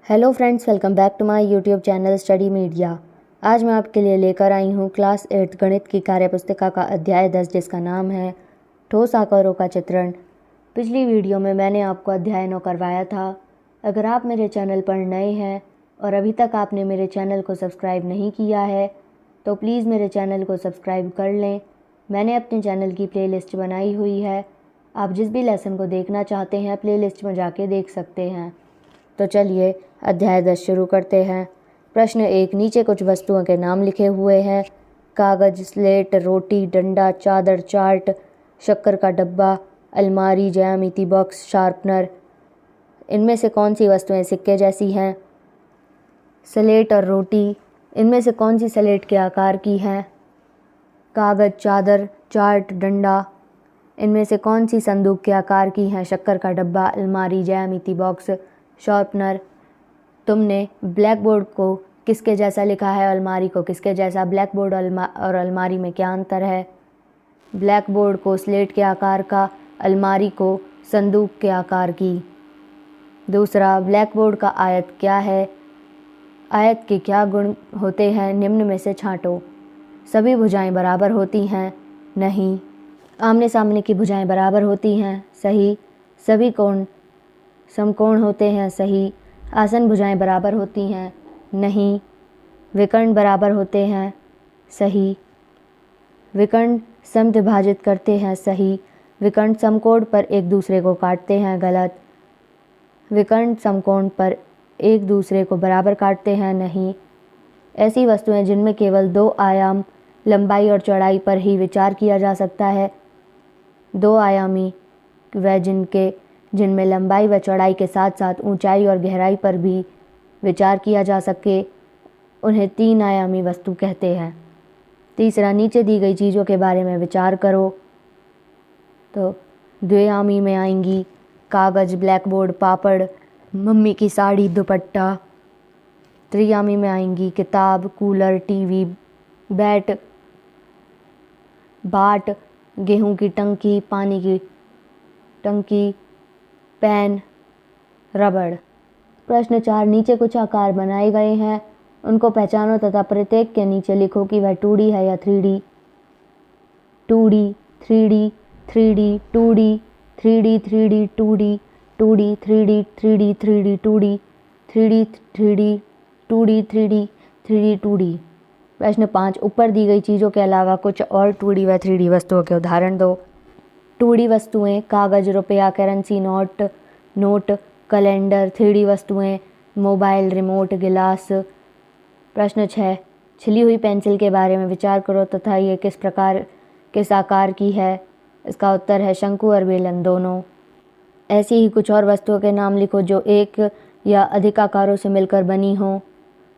Hello friends, welcome back to my YouTube channel study media. आज मैं आपके लिए लेकर आई हूँ क्लास 8 गणित की कार्यपुस्तिका का अध्याय 10, जिसका नाम है ठोस आकारों का चित्रण। पिछली वीडियो में मैंने आपको अध्याय 9 करवाया था। अगर आप मेरे चैनल पर नए हैं और अभी तक आपने मेरे चैनल को सब्सक्राइब नहीं किया है तो प्लीज़ मेरे चैनल को सब्सक्राइब कर लें। मैंने अपने चैनल की प्लेलिस्ट बनाई हुई है। आप जिस भी लेसन को देखना चाहते हैं प्लेलिस्ट में जाके देख सकते हैं। तो चलिए अध्याय 10 शुरू करते हैं। प्रश्न 1, नीचे कुछ वस्तुओं के नाम लिखे हुए हैं। कागज़, स्लेट, रोटी, डंडा, चादर, चार्ट, शक्कर का डब्बा, अलमारी, ज्यामिति बॉक्स, शार्पनर। इनमें से कौन सी वस्तुएं सिक्के जैसी हैं? स्लेट और रोटी। इनमें से कौन सी स्लेट के आकार की हैं? कागज़, चादर, चार्ट, डंडा। इनमें से कौन सी संदूक के आकार की हैं? शक्कर का डब्बा, अलमारी, ज्यामिति बॉक्स, शार्पनर। तुमने ब्लैक बोर्ड को किसके जैसा लिखा है, अलमारी को किसके जैसा? ब्लैक बोर्ड और अलमारी में क्या अंतर है? ब्लैक बोर्ड को स्लेट के आकार का, अलमारी को संदूक के आकार की। दूसरा, ब्लैक बोर्ड का आयत क्या है? आयत के क्या गुण होते हैं? निम्न में से छांटो। सभी भुजाएं बराबर होती हैं? नहीं। आमने सामने की भुजाएं बराबर होती हैं? सही। सभी कोण समकोण होते हैं? सही। आसन भुजाएं बराबर होती हैं? नहीं। विकर्ण बराबर होते हैं? सही। विकर्ण समद्विभाजित करते हैं? सही। विकर्ण समकोण पर एक दूसरे को काटते हैं? गलत। विकर्ण समकोण पर एक दूसरे को बराबर काटते हैं? नहीं। ऐसी वस्तुएं जिनमें केवल 2 आयाम लंबाई और चौड़ाई पर ही विचार किया जा सकता है। 2 आयामी व जिनमें लंबाई व चौड़ाई के साथ साथ ऊंचाई और गहराई पर भी विचार किया जा सके, उन्हें 3 आयामी वस्तु कहते हैं। तीसरा, नीचे दी गई चीज़ों के बारे में विचार करो। तो द्विआयामी में आएंगी कागज़, ब्लैक बोर्ड, पापड़, मम्मी की साड़ी, दुपट्टा। त्रिआयामी में आएंगी किताब, कूलर, टीवी, बैट, बाट, गेहूं की टंकी, पानी की टंकी, पेन, रबड़। प्रश्न 4, नीचे कुछ आकार बनाए गए हैं, उनको पहचानो तथा प्रत्येक के नीचे लिखो कि वह 2D है या 3D। 2D, 3D, 3D, 2D, 3D, 3D, 2D, 2D, 3D, 3D, 3D, 2D, 3D, 3D, 2D, 3D, 3D, 2D। प्रश्न 5, ऊपर दी गई चीज़ों के अलावा कुछ और 2D व 3D वस्तुओं के उदाहरण दो। 2D वस्तुएं कागज़, रुपया, करेंसी नोट, कैलेंडर। 3D वस्तुएं मोबाइल, रिमोट, गिलास। प्रश्न 6, छिली हुई पेंसिल के बारे में विचार करो तथा ये किस आकार की है? इसका उत्तर है शंकु और बेलन दोनों। ऐसी ही कुछ और वस्तुओं के नाम लिखो जो एक या अधिक आकारों से मिलकर बनी हो।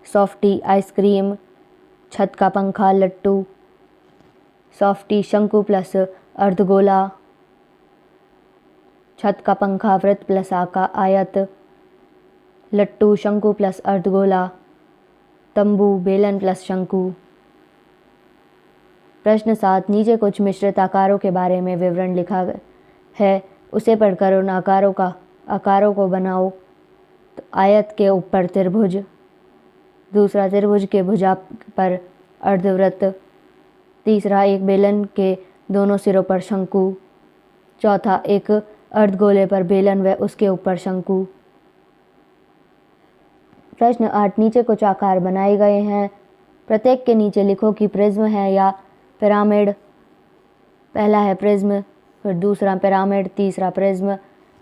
सॉफ्टी, आइसक्रीम, छत का पंखा, लट्टू। सॉफ्टी शंकु प्लस अर्धगोला, छत का पंखा वृत्त प्लस आयत, लट्टू शंकु प्लस अर्धगोला, तंबू बेलन प्लस शंकु। प्रश्न 7, नीचे कुछ मिश्रित आकारों के बारे में विवरण लिखा है, उसे पढ़कर उन आकारों को बनाओ। तो आयत के ऊपर त्रिभुज, दूसरा त्रिभुज के भुजा पर अर्धवृत्त, तीसरा एक बेलन के दोनों सिरों पर शंकु, चौथा एक अर्धगोले पर बेलन व उसके ऊपर शंकु। प्रश्न 8, नीचे कुछ आकार बनाए गए हैं, प्रत्येक के नीचे लिखो कि प्रिज्म है या पिरामिड। पहला है प्रिज्म, फिर दूसरा पिरामिड, तीसरा प्रिज्म,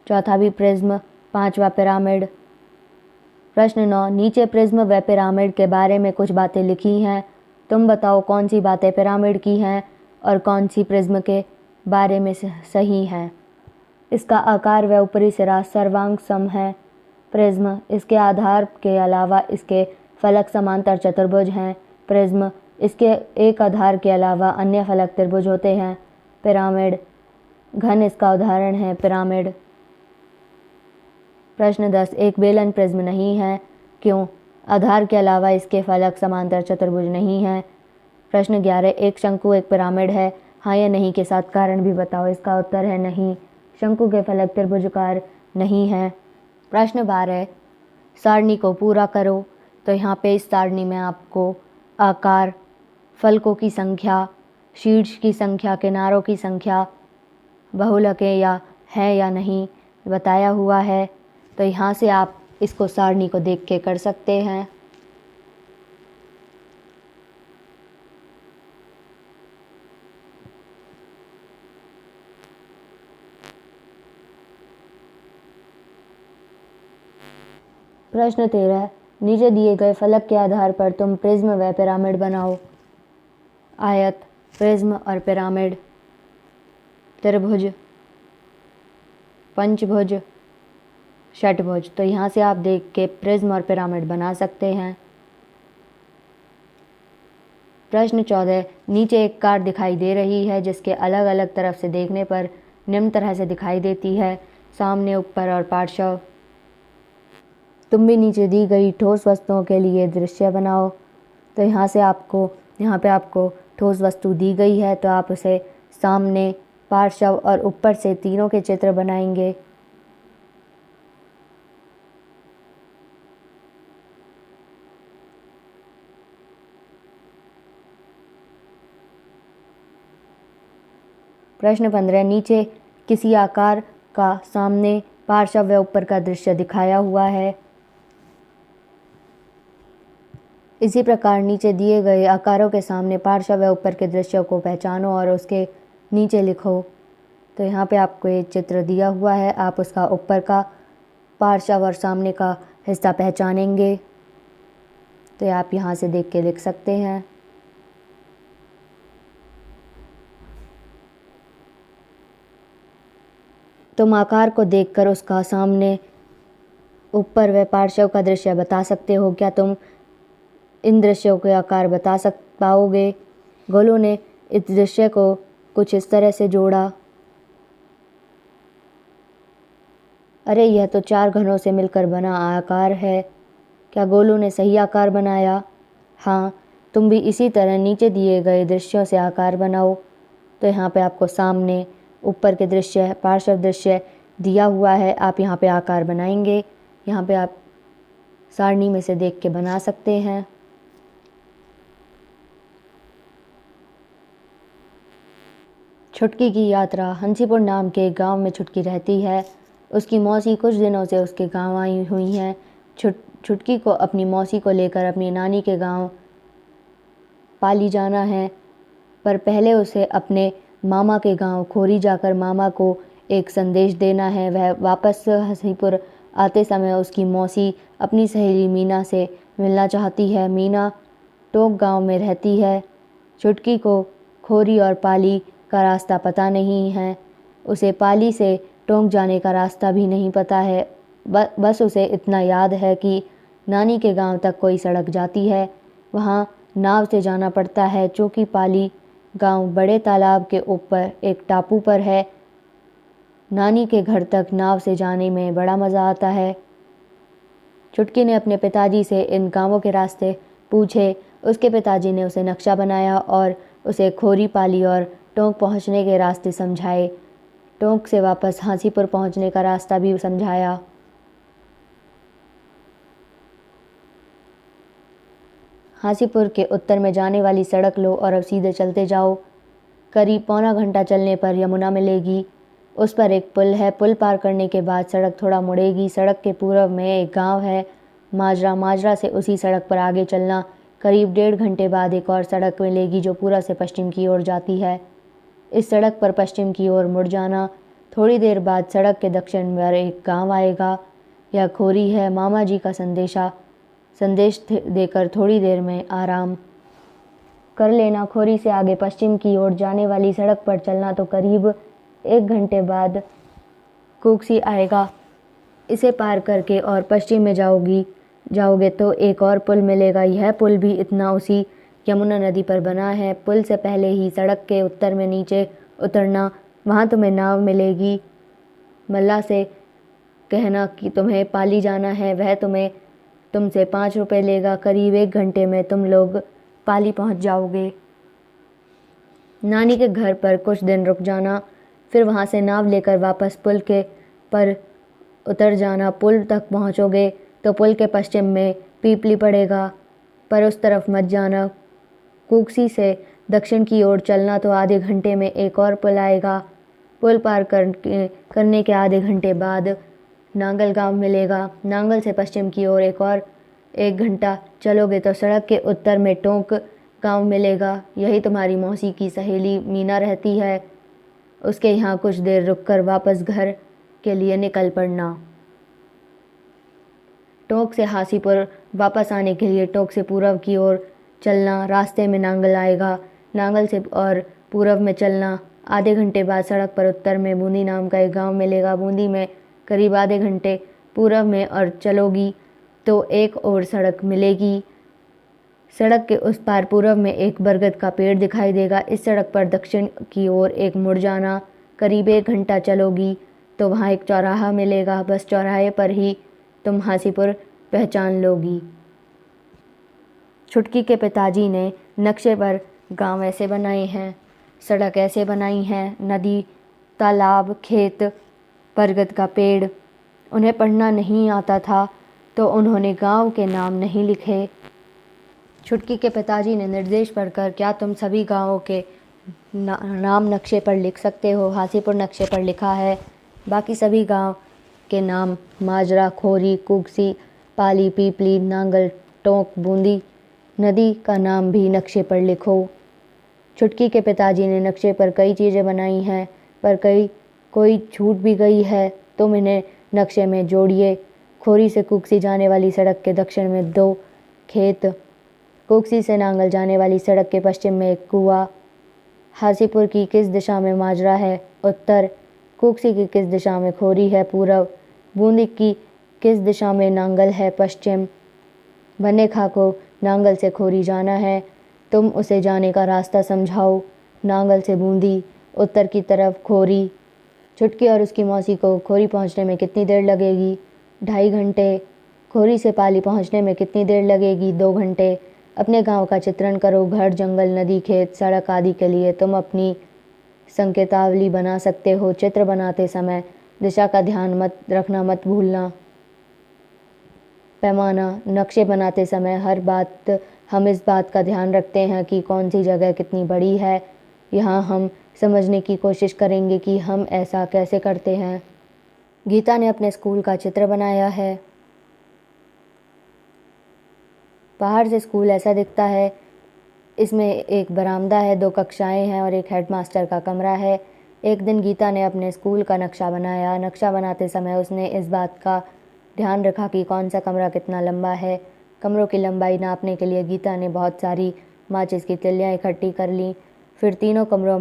चौथा भी प्रिज्म, पांचवा पिरामिड। प्रश्न 9, नीचे प्रिज्म व पिरामिड के बारे में कुछ बातें लिखी हैं, तुम बताओ कौन सी बातें पिरामिड की हैं और कौन सी प्रिज्म के बारे में सही हैं। इसका आकार व ऊपरी सिरा सर्वांग सम है। प्रिज्म, इसके आधार के अलावा इसके फलक समांतर चतुर्भुज हैं। प्रिज्म, इसके एक आधार के अलावा अन्य फलक त्रिभुज होते हैं। पिरामिड, घन इसका उदाहरण है पिरामिड। प्रश्न 10, एक बेलन प्रिज्म नहीं है, क्यों? आधार के अलावा इसके फलक समांतर चतुर्भुज नहीं हैं। प्रश्न 11, एक शंकु एक पिरामिड है, हाँ या नहीं के साथ कारण भी बताओ। इसका उत्तर है नहीं, शंकु के फलक त्रिभुजाकार नहीं है। प्रश्न 12, सारणी को पूरा करो। तो यहाँ पे इस सारणी में आपको आकार, फलकों की संख्या, शीर्ष की संख्या, किनारों की संख्या, बहुलकें या है या नहीं बताया हुआ है। तो यहाँ से आप इसको सारणी को देख के कर सकते हैं। प्रश्न 13, नीचे दिए गए फलक के आधार पर तुम प्रिज्म व पिरामिड बनाओ। आयत, प्रिज्म और पिरामिड, त्रिभुज, पंचभुज, षटभुज। तो यहाँ से आप देख के प्रिज्म और पिरामिड बना सकते हैं। प्रश्न 14, नीचे एक कार दिखाई दे रही है जिसके अलग अलग तरफ से देखने पर निम्न तरह से दिखाई देती है, सामने, ऊपर और पार्श्व। तुम भी नीचे दी गई ठोस वस्तुओं के लिए दृश्य बनाओ। तो यहाँ पे आपको ठोस वस्तु दी गई है, तो आप उसे सामने, पार्श्व और ऊपर से तीनों के चित्र बनाएंगे। प्रश्न 15, नीचे किसी आकार का सामने, पार्श्व व ऊपर का दृश्य दिखाया हुआ है। इसी प्रकार नीचे दिए गए आकारों के सामने, पार्श्व व ऊपर के दृश्यों को पहचानो और उसके नीचे लिखो। तो यहाँ पे आपको एक चित्र दिया हुआ है, आप उसका ऊपर का, पार्श्व और सामने का हिस्सा पहचानेंगे। तो आप यहाँ से देख के लिख सकते हैं। तुम आकार को देखकर उसका सामने, ऊपर व पार्श्व का दृश्य बता सकते हो। क्या तुम इन दृश्यों के आकार बता पाओगे? गोलू ने इस दृश्य को कुछ इस तरह से जोड़ा। अरे यह तो 4 घनों से मिलकर बना आकार है। क्या गोलू ने सही आकार बनाया? हाँ, तुम भी इसी तरह नीचे दिए गए दृश्यों से आकार बनाओ। तो यहाँ पे आपको सामने, ऊपर के दृश्य, पार्श्व दृश्य दिया हुआ है, आप यहाँ पे आकार बनाएंगे। यहाँ पे आप सारणी में से देख के बना सकते हैं। छुटकी की यात्रा। हंसीपुर नाम के गांव में छुटकी रहती है। उसकी मौसी कुछ दिनों से उसके गांव आई हुई हैं। छुटकी को अपनी मौसी को लेकर अपनी नानी के गांव पाली जाना है, पर पहले उसे अपने मामा के गांव खोरी जाकर मामा को एक संदेश देना है। वह वापस हंसीपुर आते समय उसकी मौसी अपनी सहेली मीना से मिलना चाहती है। मीना टोक गांव में रहती है। छुटकी को खोरी और पाली का रास्ता पता नहीं है। उसे पाली से टोंक जाने का रास्ता भी नहीं पता है। बस उसे इतना याद है कि नानी के गांव तक कोई सड़क जाती है, वहां नाव से जाना पड़ता है। चूँकि पाली गांव बड़े तालाब के ऊपर एक टापू पर है, नानी के घर तक नाव से जाने में बड़ा मज़ा आता है। छुटकी ने अपने पिताजी से इन गांवों के रास्ते पूछे। उसके पिताजी ने उसे नक्शा बनाया और उसे खोरी, पाली और टोंक पहुंचने के रास्ते समझाए। टोंक से वापस हांसीपुर पहुंचने का रास्ता भी समझाया। हांसीपुर के उत्तर में जाने वाली सड़क लो और अब सीधे चलते जाओ। करीब पौना घंटा चलने पर यमुना मिलेगी। उस पर एक पुल है। पुल पार करने के बाद सड़क थोड़ा मुड़ेगी। सड़क के पूर्व में एक गांव है, माजरा। माजरा से उसी सड़क पर आगे चलना। करीब 1.5 घंटे बाद एक और सड़क मिलेगी जो पूरब से पश्चिम की ओर जाती है। इस सड़क पर पश्चिम की ओर मुड़ जाना। थोड़ी देर बाद सड़क के दक्षिण में एक गांव आएगा। यह खोरी है। मामा जी का संदेश देकर थोड़ी देर में आराम कर लेना। खोरी से आगे पश्चिम की ओर जाने वाली सड़क पर चलना तो करीब 1 घंटे बाद कुक्सी आएगा। इसे पार करके और पश्चिम में जाओगे तो एक और पुल मिलेगा। यह पुल भी इतना उसी यमुना नदी पर बना है। पुल से पहले ही सड़क के उत्तर में नीचे उतरना, वहाँ तुम्हें नाव मिलेगी। मल्ला से कहना कि तुम्हें पाली जाना है, वह तुमसे 5 रुपये लेगा। करीब 1 घंटे में तुम लोग पाली पहुँच जाओगे। नानी के घर पर कुछ दिन रुक जाना, फिर वहाँ से नाव लेकर वापस पुल के पर उतर जाना। पुल तक पहुँचोगे तो पुल के पश्चिम में पीपली पड़ेगा, पर उस तरफ मत जाना। कुक्सी से दक्षिण की ओर चलना तो आधे घंटे में एक और पुल आएगा। पुल पार करने के आधे घंटे बाद नांगल गांव मिलेगा। नांगल से पश्चिम की ओर और 1 घंटा चलोगे तो सड़क के उत्तर में टोंक गांव मिलेगा। यही तुम्हारी मौसी की सहेली मीना रहती है। उसके यहाँ कुछ देर रुककर वापस घर के लिए निकल पड़ना। टोंक से हासीपुर वापस आने के लिए टोंक से पूर्व की ओर चलना। रास्ते में नांगल आएगा। नांगल से और पूर्व में चलना। आधे घंटे बाद सड़क पर उत्तर में बूंदी नाम का एक गांव मिलेगा। बूंदी में करीब आधे घंटे पूर्व में और चलोगी तो एक और सड़क मिलेगी। सड़क के उस पार पूर्व में एक बरगद का पेड़ दिखाई देगा। इस सड़क पर दक्षिण की ओर एक मुड़ जाना। करीब 1 घंटा चलोगी तो वहाँ एक चौराहा मिलेगा। बस चौराहे पर ही तुम हासीपुर पहचान लोगी। छुटकी के पिताजी ने नक्शे पर गांव ऐसे बनाए हैं, सड़क ऐसे बनाई है, नदी, तालाब, खेत, बरगद का पेड़। उन्हें पढ़ना नहीं आता था तो उन्होंने गांव के नाम नहीं लिखे। छुटकी के पिताजी ने निर्देश पढ़कर, क्या तुम सभी गांवों के नाम नक्शे पर लिख सकते हो? हासीपुर नक्शे पर लिखा है। बाकी सभी गांव के नाम माजरा, खोरी, कुक्सी, पाली, पीपली, नांगल, टोंक, बूंदी, नदी का नाम भी नक्शे पर लिखो। छुटकी के पिताजी ने नक्शे पर कई चीज़ें बनाई हैं, पर कोई छूट भी गई है। तुम इन्हें नक्शे में जोड़िए। खोरी से कुक्सी जाने वाली सड़क के दक्षिण में 2 खेत, कुक्सी से नांगल जाने वाली सड़क के पश्चिम में एक कुआं। हासीपुर की किस दिशा में माजरा है? उत्तर। कुक्सी की किस दिशा में खोरी है? पूर्व। बूंदी की किस दिशा में नांगल है? पश्चिम। भन्ने खां को नांगल से खोरी जाना है, तुम उसे जाने का रास्ता समझाओ। नांगल से बूंदी, उत्तर की तरफ खोरी। छुटकी और उसकी मौसी को खोरी पहुंचने में कितनी देर लगेगी? 2.5 घंटे। खोरी से पाली पहुंचने में कितनी देर लगेगी? 2 घंटे। अपने गांव का चित्रण करो। घर, जंगल, नदी, खेत, सड़क आदि के लिए तुम अपनी संकेतावली बना सकते हो। चित्र बनाते समय दिशा का ध्यान मत भूलना। पैमाना, नक्शे बनाते समय हम इस बात का ध्यान रखते हैं कि कौन सी जगह कितनी बड़ी है। यहाँ हम समझने की कोशिश करेंगे कि हम ऐसा कैसे करते हैं। गीता ने अपने स्कूल का चित्र बनाया है। बाहर से स्कूल ऐसा दिखता है। इसमें एक बरामदा है, 2 कक्षाएं हैं और एक हेडमास्टर का कमरा है। एक दिन गीता ने अपने स्कूल का नक्शा बनाया। नक्शा बनाते समय उसने इस बात का ध्यान रखा कि कौन सा कमरा कितना लंबा है। कमरों की लंबाई नापने के लिए गीता ने बहुत सारी माचिस की तिल्लियाँ इकट्ठी कर लीं। फिर तीनों कमरों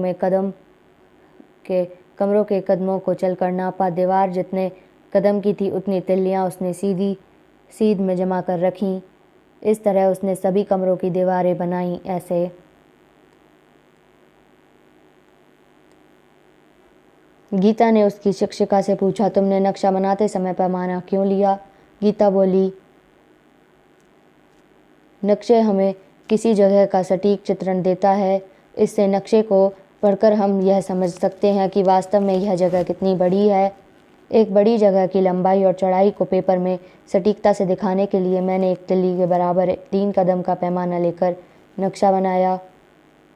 के कदमों को चलकर नापा। दीवार जितने कदम की थी उतनी तिल्लियाँ उसने सीध में जमा कर रखीं। इस तरह उसने सभी कमरों की दीवारें बनाईं। ऐसे गीता ने उसकी शिक्षिका से पूछा, तुमने नक्शा बनाते समय पैमाना क्यों लिया? गीता बोली, नक्शे हमें किसी जगह का सटीक चित्रण देता है। इससे नक्शे को पढ़कर हम यह समझ सकते हैं कि वास्तव में यह जगह कितनी बड़ी है। एक बड़ी जगह की लंबाई और चौड़ाई को पेपर में सटीकता से दिखाने के लिए मैंने एक तिल्ली के बराबर 3 कदम का पैमाना लेकर नक्शा बनाया।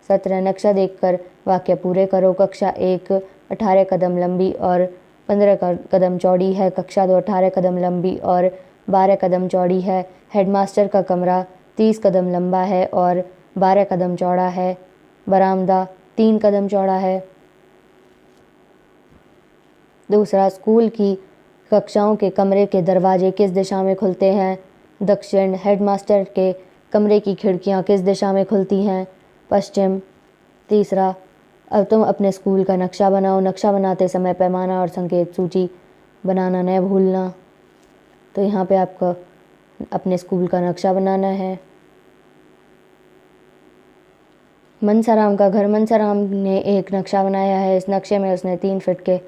17 नक्शा देखकर वाक्य पूरे करो। कक्षा 1 18 कदम लंबी और 15 कदम चौड़ी है। कक्षा 2 18 कदम लंबी और 12 कदम चौड़ी है। हेडमास्टर का कमरा 30 कदम लंबा है और 12 कदम चौड़ा है। बरामदा 3 कदम चौड़ा है। दूसरा, स्कूल की कक्षाओं के कमरे के दरवाजे किस दिशा में खुलते हैं? दक्षिण। हेडमास्टर के कमरे की खिड़कियां किस दिशा में खुलती हैं? पश्चिम। तीसरा, अब तुम अपने स्कूल का नक्शा बनाओ। नक्शा बनाते समय पैमाना और संकेत सूची बनाना न भूलना। तो यहाँ पे आपको अपने स्कूल का नक्शा बनाना है। मनसाराम का घर। मनसाराम ने एक नक्शा बनाया है। इस नक्शे में उसने 3 फीट के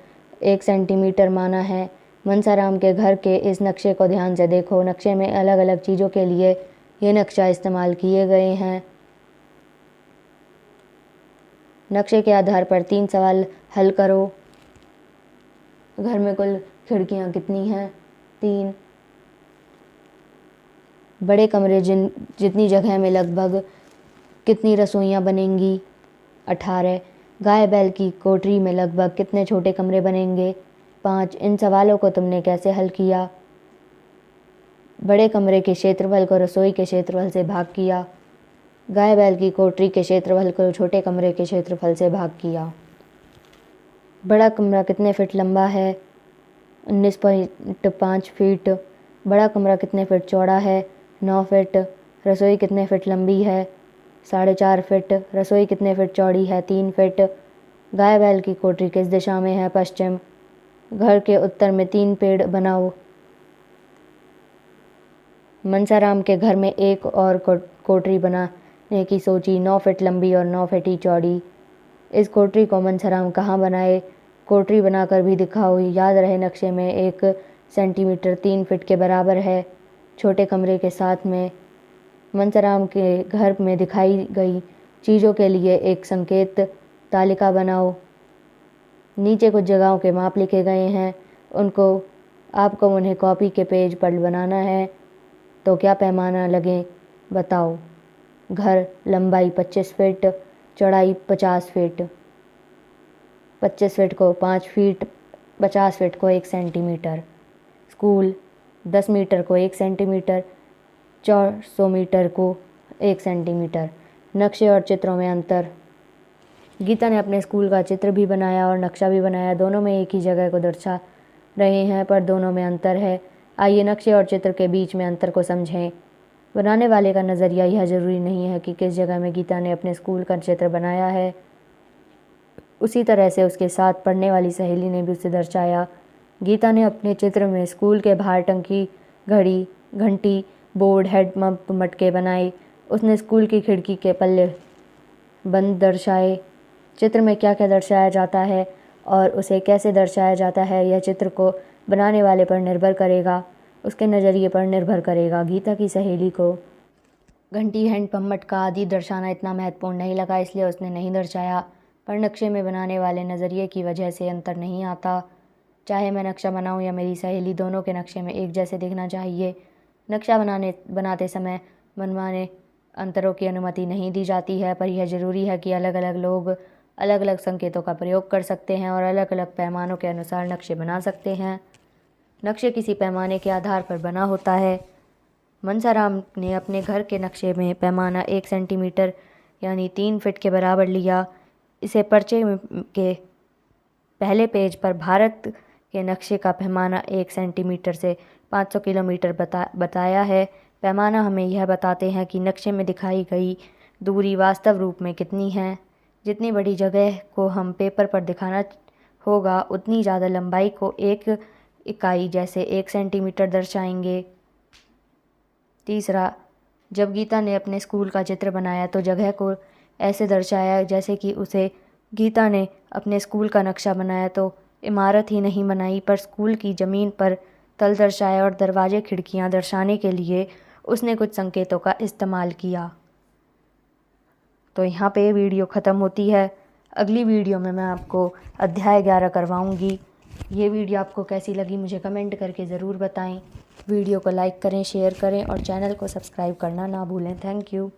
1 सेंटीमीटर माना है। मनसाराम के घर के इस नक्शे को ध्यान से देखो। नक्शे में अलग अलग चीज़ों के लिए ये नक्शा इस्तेमाल किए गए हैं। नक्शे के आधार पर 3 सवाल हल करो। घर में कुल खिड़कियां कितनी हैं? 3। बड़े कमरे जितनी जगह में लगभग कितनी रसोइयाँ बनेंगी? 18। गाय बैल की कोठरी में लगभग कितने छोटे कमरे बनेंगे? 5। इन सवालों को तुमने कैसे हल किया? बड़े कमरे के क्षेत्रफल को रसोई के क्षेत्रफल से भाग किया। गाय बैल की कोठरी के क्षेत्रफल को छोटे कमरे के क्षेत्रफल से भाग किया। बड़ा कमरा कितने फीट लंबा है? 19.5 फीट। बड़ा कमरा कितने फीट चौड़ा है? 9 फीट। रसोई कितने फीट लंबी है? 4.5 फीट। रसोई कितने फीट चौड़ी है? 3 फीट। गाय बैल की कोठरी किस दिशा में है? पश्चिम। घर के उत्तर में 3 पेड़ बनाओ। मनसाराम के घर में एक और कोठरी बनाने की सोची, 9 फीट लंबी और 9 फीट ही चौड़ी। इस कोठरी को मनसाराम कहाँ बनाए? कोठरी बनाकर भी दिखाओ। याद रहे नक्शे में 1 सेंटीमीटर 3 फीट के बराबर है। छोटे कमरे के साथ में मनसाराम के घर में दिखाई गई चीज़ों के लिए एक संकेत तालिका बनाओ। नीचे कुछ जगहों के माप लिखे गए हैं, आपको उन्हें कॉपी के पेज पर बनाना है। तो क्या पैमाना लगे बताओ। घर लंबाई 25 फीट, चौड़ाई 50 फीट। 25 फीट को 5 फीट, 50 फीट को 1 सेंटीमीटर। स्कूल 10 मीटर को 1 सेंटीमीटर, 400 मीटर को 1 सेंटीमीटर। नक्शे और चित्रों में अंतर। गीता ने अपने स्कूल का चित्र भी बनाया और नक्शा भी बनाया। दोनों में एक ही जगह को दर्शा रहे हैं, पर दोनों में अंतर है। आइए नक्शे और चित्र के बीच में अंतर को समझें। बनाने वाले का नज़रिया यह ज़रूरी नहीं है कि किस जगह में गीता ने अपने स्कूल का चित्र बनाया है, उसी तरह से उसके साथ पढ़ने वाली सहेली ने भी उसे दर्शाया। गीता ने अपने चित्र में स्कूल के बाहर टंकी, घड़ी, घंटी, बोर्ड, हेडपंप, मटके बनाए। उसने स्कूल की खिड़की के पल्ले बंद दर्शाए। चित्र में क्या क्या दर्शाया जाता है और उसे कैसे दर्शाया जाता है, यह चित्र को बनाने वाले पर निर्भर करेगा, उसके नज़रिए पर निर्भर करेगा। गीता की सहेली को घंटी, हैंडपंप, मटका आदि दर्शाना इतना महत्वपूर्ण नहीं लगा, इसलिए उसने नहीं दर्शाया। पर नक्शे में बनाने वाले नज़रिए की वजह से अंतर नहीं आता। चाहे मैं नक्शा बनाऊं या मेरी सहेली, दोनों के नक्शे में एक जैसे दिखना चाहिए। नक्शा बनाते समय मनमाने अंतरों की अनुमति नहीं दी जाती है, पर यह ज़रूरी है कि अलग अलग लोग अलग अलग संकेतों का प्रयोग कर सकते हैं और अलग अलग पैमानों के अनुसार नक्शे बना सकते हैं। नक्शे किसी पैमाने के आधार पर बना होता है। मनसाराम ने अपने घर के नक्शे में पैमाना 1 सेंटीमीटर यानी 3 फीट के बराबर लिया। इसे पर्चे के पहले पेज पर भारत के नक्शे का पैमाना 1 सेंटीमीटर से 500 किलोमीटर बताया है। पैमाना हमें यह बताते हैं कि नक्शे में दिखाई गई दूरी वास्तव रूप में कितनी है। जितनी बड़ी जगह को हम पेपर पर दिखाना होगा, उतनी ज़्यादा लंबाई को एक इकाई जैसे 1 सेंटीमीटर दर्शाएंगे। तीसरा, जब गीता ने अपने स्कूल का चित्र बनाया तो जगह को ऐसे दर्शाया जैसे कि गीता ने अपने स्कूल का नक्शा बनाया तो इमारत ही नहीं बनाई, पर स्कूल की ज़मीन पर तल दर्शाया और दरवाजे खिड़कियां दर्शाने के लिए उसने कुछ संकेतों का इस्तेमाल किया। तो यहाँ पे वीडियो ख़त्म होती है। अगली वीडियो में मैं आपको अध्याय 11 करवाऊँगी। ये वीडियो आपको कैसी लगी मुझे कमेंट करके ज़रूर बताएं। वीडियो को लाइक करें, शेयर करें और चैनल को सब्सक्राइब करना ना भूलें। Thank you.